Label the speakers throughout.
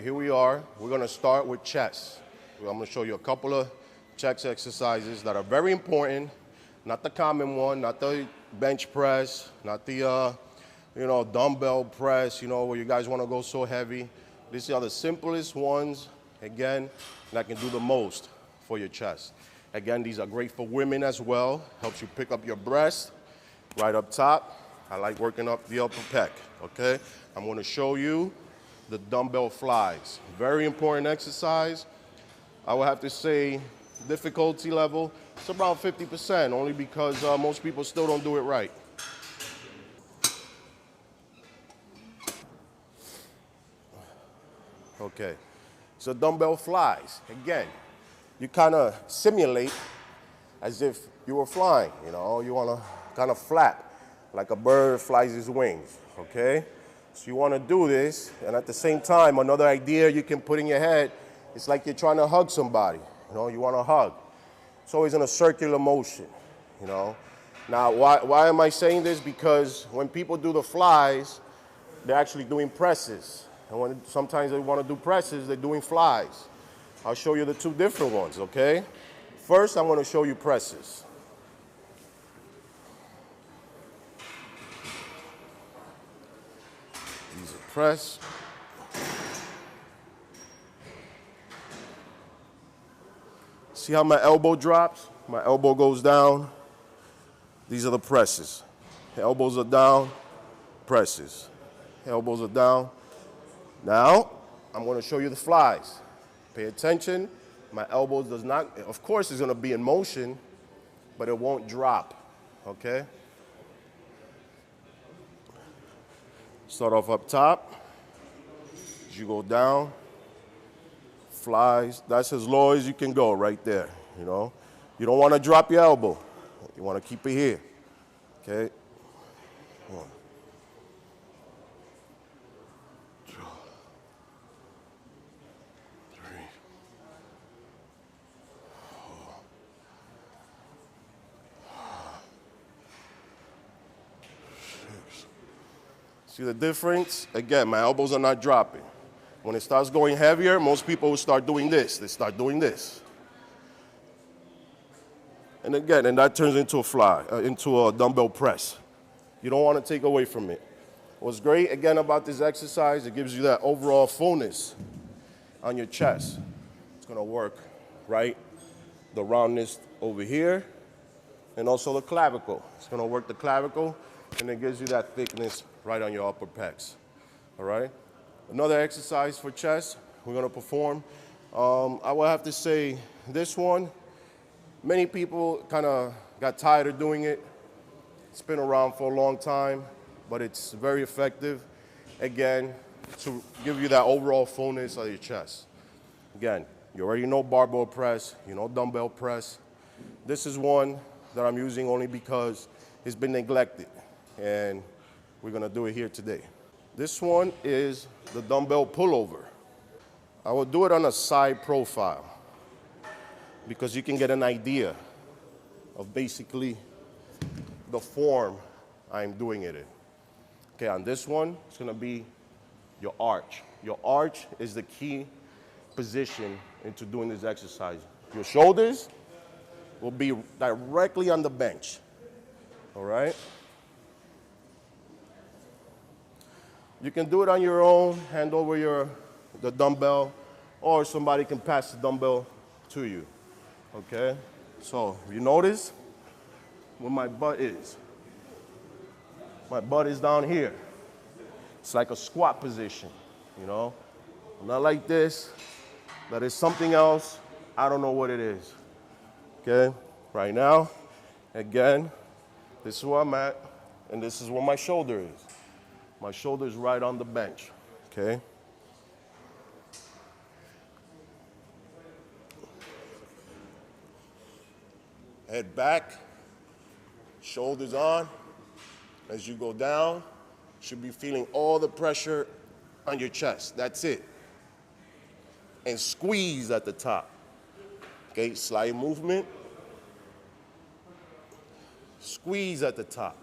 Speaker 1: Here we are. We're going to start with chest. I'm going to show you a couple of chest exercises that are very important. Not the common one, not the bench press, not the dumbbell press, where you guys want to go so heavy. These are the simplest ones, again, that can do the most for your chest. Again, these are great for women as well. Helps you pick up your breast right up top. I like working up the upper pec, okay? I'm going to show you the dumbbell flies. Very important exercise. I would have to say difficulty level, it's around 50%, only because most people still don't do it right. Okay, so dumbbell flies. Again, you kind of simulate as if you were flying, you want to kind of flap like a bird flies his wings, okay? So you want to do this, and at the same time, another idea you can put in your head, it's like you're trying to hug somebody, you want to hug. It's always in a circular motion, Now, why am I saying this? Because when people do the flies, they're actually doing presses. And when sometimes they want to do presses, they're doing flies. I'll show you the two different ones, okay? First, I'm going to show you presses. These are press. See how my elbow drops? My elbow goes down. These are the presses. Elbows are down, presses. Elbows are down. Now, I'm going to show you the flies. Pay attention. My elbows does not, of course it's going to be in motion, but it won't drop, okay? Start off up top. As you go down, flies. That's as low as you can go right there, You don't want to drop your elbow. You want to keep it here, okay? 1, 2, 3, 4. See the difference? Again, my elbows are not dropping. When it starts going heavier, most people will start doing this. They start doing this. And again, and that turns into a fly, into a dumbbell press. You don't want to take away from it. What's great, again, about this exercise, it gives you that overall fullness on your chest. It's going to work, right? The roundness over here, and also the clavicle. It's going to work the clavicle, and it gives you that thickness right on your upper pecs, all right? Another exercise for chest we're going to perform. I will have to say this one, many people kind of got tired of doing it. It's been around for a long time, but it's very effective, again, to give you that overall fullness of your chest. Again, you already know barbell press, you know dumbbell press. This is one that I'm using only because it's been neglected, and we're going to do it here today. This one is the dumbbell pullover. I will do it on a side profile because you can get an idea of basically the form I'm doing it in. Okay, on this one, it's going to be your arch. Your arch is the key position into doing this exercise. Your shoulders will be directly on the bench, all right? You can do it on your own, hand over the dumbbell, or somebody can pass the dumbbell to you, okay? So you notice where my butt is. My butt is down here. It's like a squat position, Not like this. That is something else. I don't know what it is, okay? Right now, again, this is where I'm at, and this is where my shoulder is. My shoulder is right on the bench, okay? Head back, shoulders on. As you go down, you should be feeling all the pressure on your chest. That's it. And squeeze at the top. Okay, slight movement. Squeeze at the top.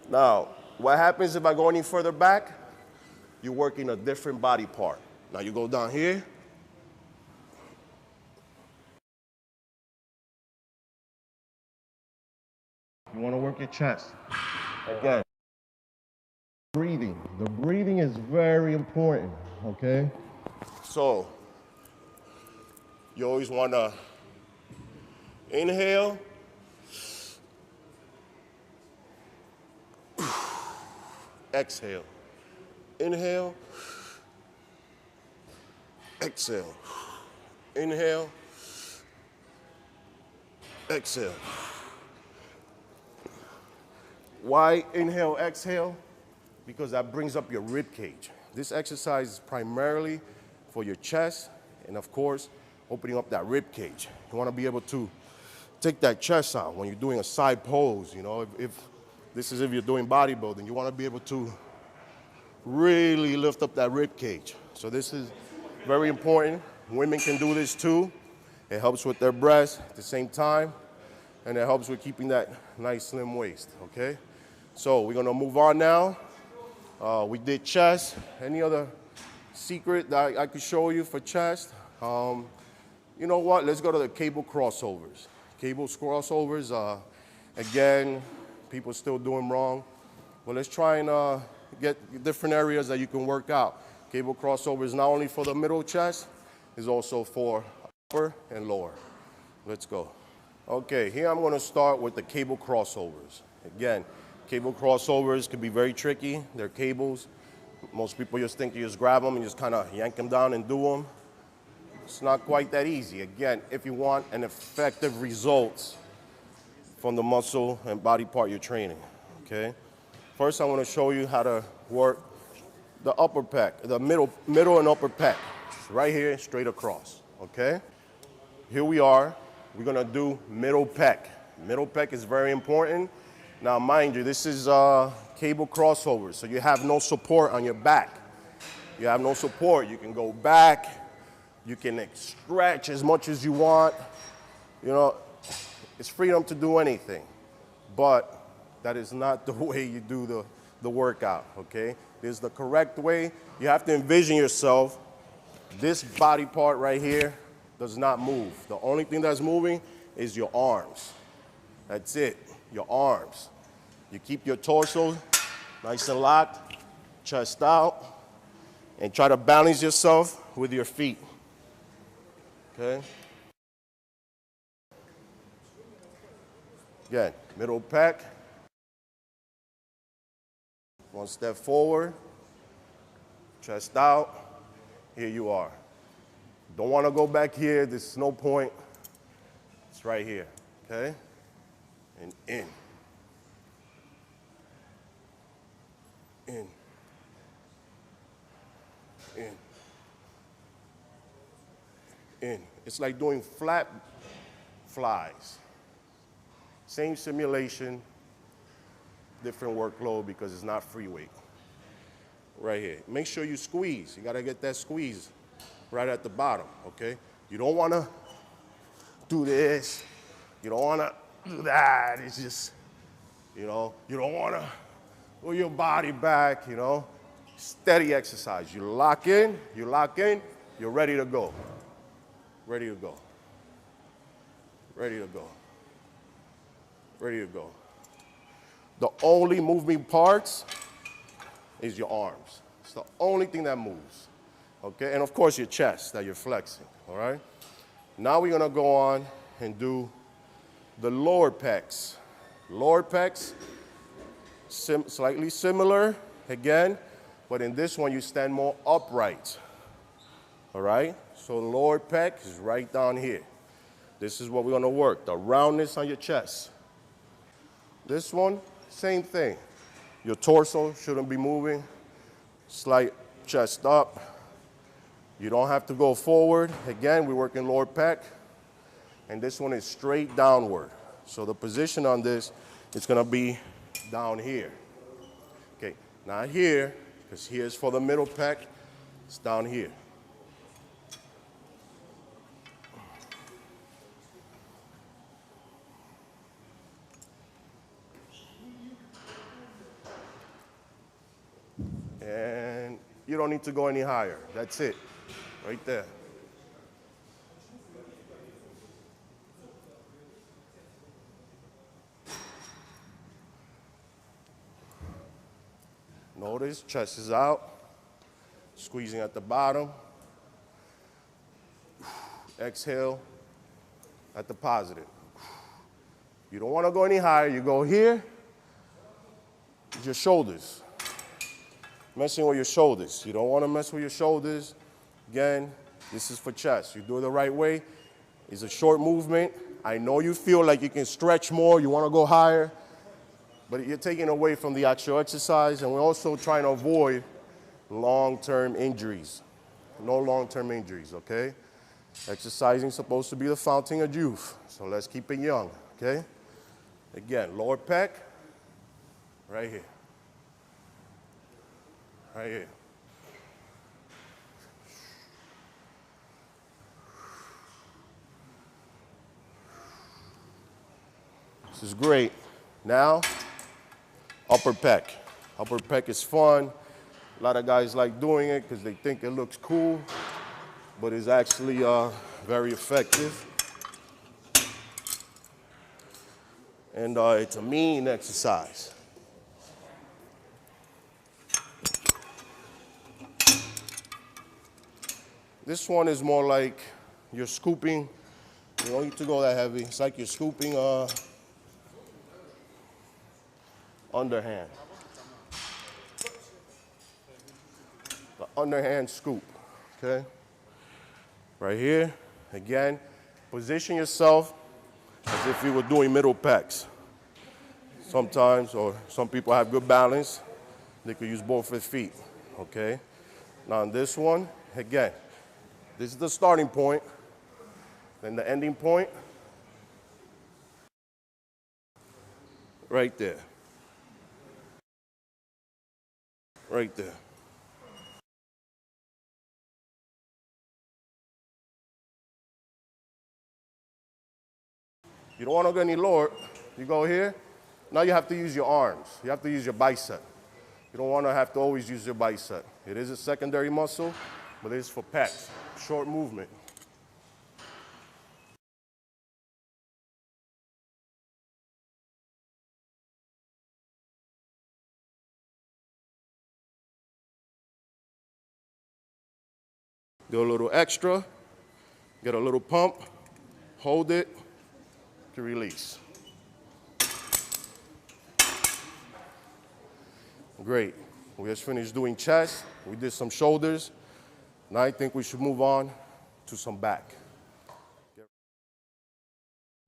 Speaker 1: Now, what happens if I go any further back? You're working a different body part. Now you go down here. You want to work your chest. Again, breathing. The breathing is very important, okay? So, you always want to inhale. Exhale. Inhale. Exhale. Inhale. Exhale. Why inhale, exhale? Because that brings up your rib cage. This exercise is primarily for your chest and, of course, opening up that rib cage. You want to be able to take that chest out when you're doing a side pose. You know, if you're doing bodybuilding, you want to be able to really lift up that rib cage. So this is very important. Women can do this too. It helps with their breasts at the same time, and it helps with keeping that nice slim waist, okay? So we're gonna move on now. We did chest. Any other secret that I could show you for chest? You know what, let's go to the cable crossovers. Cable crossovers, again, people still do them wrong. But let's try and get different areas that you can work out. Cable crossover is not only for the middle chest, it's also for upper and lower. Let's go. Okay, here I'm gonna start with the cable crossovers. Again, cable crossovers can be very tricky. They're cables. Most people just think you just grab them and just kind of yank them down and do them. It's not quite that easy. Again, if you want an effective results from the muscle and body part you're training, okay? First, I want to show you how to work the upper pec, the middle and upper pec, right here, straight across, okay? Here we are. We're gonna do middle pec. Middle pec is very important. Now, mind you, this is cable crossover, so you have no support on your back. You have no support. You can go back. You can stretch as much as you want. You know, it's freedom to do anything. But that is not the way you do the workout, okay? There's the correct way. You have to envision yourself. This body part right here does not move. The only thing that's moving is your arms. That's it, your arms. You keep your torso nice and locked, chest out, and try to balance yourself with your feet, okay? Again, middle pec. One step forward, chest out, here you are. Don't want to go back here, there's no point. It's right here, okay? And in. In. In. In. It's like doing flat flies. Same simulation, different workload because it's not free weight. Right here. Make sure you squeeze. You gotta get that squeeze right at the bottom, okay? You don't wanna do this. You don't wanna do that. It's just, you know, you don't wanna pull your body back, you know? Steady exercise. You lock in, you're ready to go. Ready to go. Ready to go. Ready to go. The only moving parts is your arms. It's the only thing that moves, okay? And of course your chest that you're flexing, all right? Now we're gonna go on and do the lower pecs. Lower pecs, slightly similar, again, but in this one you stand more upright, all right? So the lower pec is right down here. This is what we're gonna work, the roundness on your chest. This one, same thing. Your torso shouldn't be moving. Slight chest up. You don't have to go forward. Again, we're working lower pec. And this one is straight downward. So the position on this is gonna be down here. Okay, not here, because here's for the middle pec. It's down here. You don't need to go any higher. That's it, right there. Notice, chest is out, squeezing at the bottom. Exhale at the positive. You don't want to go any higher. You go here, your shoulders. Messing with your shoulders. You don't want to mess with your shoulders. Again, this is for chest. You do it the right way. It's a short movement. I know you feel like you can stretch more, you want to go higher, but you're taking away from the actual exercise, and we're also trying to avoid long-term injuries. No long-term injuries, okay? Exercising is supposed to be the fountain of youth, so let's keep it young, okay? Again, lower pec, right here. Right here. This is great. Now, upper pec. Upper pec is fun. A lot of guys like doing it because they think it looks cool, but it's actually very effective. And it's a mean exercise. This one is more like you're scooping. You don't need to go that heavy. It's like you're scooping underhand. The underhand scoop, okay? Right here, again, position yourself as if you were doing middle pecs. Sometimes, or some people have good balance, they could use both their feet, okay? Now on this one, again, this is the starting point, then the ending point, right there. Right there. You don't want to go any lower. You go here. Now you have to use your arms. You have to use your bicep. You don't want to have to always use your bicep. It is a secondary muscle, but it is for pecs. Short movement. Do a little extra, get a little pump, hold it, to release. Great. We just finished doing chest. We did some shoulders. Now I think we should move on to some back.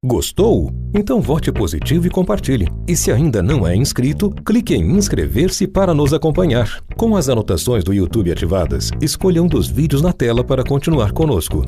Speaker 2: Gostou? Então vote positivo e compartilhe. E se ainda não é inscrito, clique em inscrever-se para nos acompanhar. Com as anotações do YouTube ativadas, escolha um dos vídeos na tela para continuar conosco.